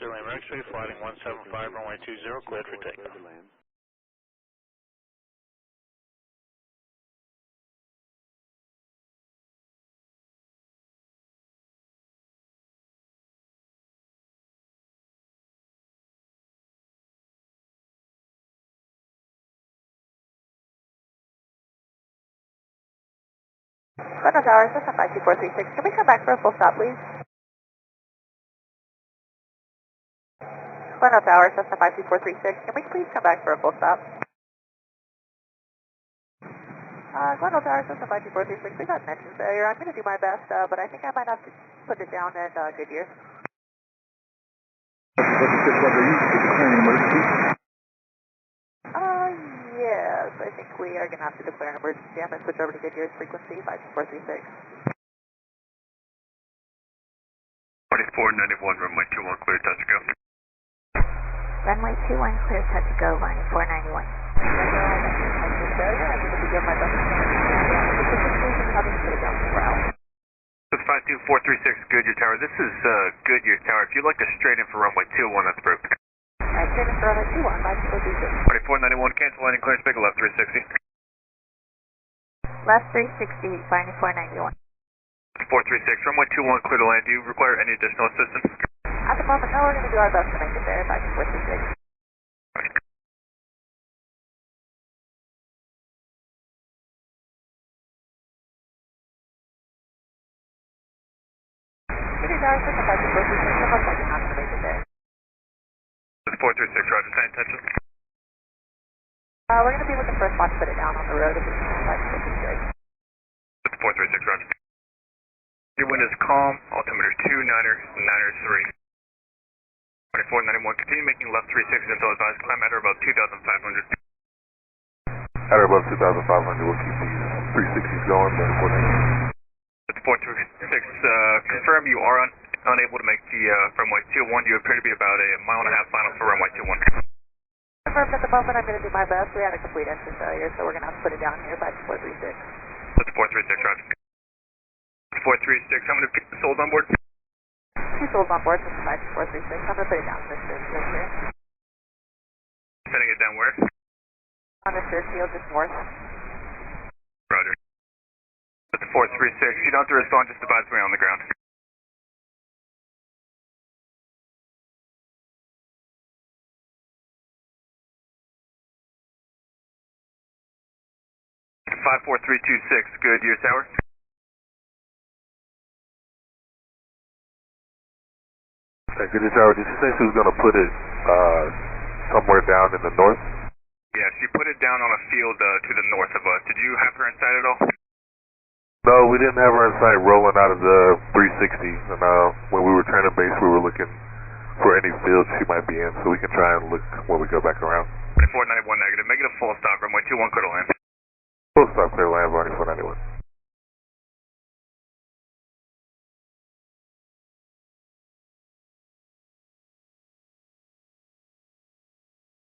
Lima X-ray, flighting 175, runway 20, cleared for takeoff. Cessna Tower, Cessna 52436. Can we come back for a full stop, please? Cessna Tower, Cessna 52436. Can we please come back for a full stop? Cessna Tower, Cessna 52436. We got an engine failure. I'm going to do my best, but I think I might have to put it down in Goodyear. Yes, I think we are going to have to declare an emergency. I'm going to switch over to Goodyear's frequency, 52436. 2491, runway 21, clear, touch to go. Runway 21, clear, touch to go, line 491. This is 52436, Goodyear Tower. This is Goodyear Tower. If you'd like to straight in for runway 21, that's approved. Alright, straight in for runway 21, 52436. 2491, cancel landing clearance, make a left 360. Left 360, line 491. 436, runway 21, clear to land. Do you require any additional assistance? At the moment, no, we're going to do our best to make it there, 52436. Goodyear Tower, Cessna 52436. It looks like you're not going to make it there. 436, roger, same intention. We're going to be looking for a spot to put it down on the road if we can, 52436. 436, roger. Your wind is calm, altimeter 29er 3. 2491, continue making left 360 until advised, climb at or above 2,500. At or above 2,500, we'll keep these 360s going, then 490. 436, confirm you are unable to make the runway 21. You appear to be about a mile and a half final for runway 21. Confirmed at the moment, I'm going to do my best. We had a complete engine failure, so we're going to have to put it down here, 52436. That's 436, roger. 436, how many souls on board? 2 souls on board, this is 52436. I'm going to put it down this field here. Setting it down where? On this third field, just north. Roger. That's 436, you don't have to respond, just advise me on the ground. 54326, Goodyear Tower. Hey, Goodyear Tower, did you say she was going to put it somewhere down in the north? Yeah, she put it down on a field to the north of us. Did you have her inside at all? No, we didn't have her in sight rolling out of the 360. And when we were turning base, we were looking for any field she might be in, so we can try and look when we go back around. 491 negative. Make it a full stop, runway 21, clear to land. Full stop, clear land, running 491.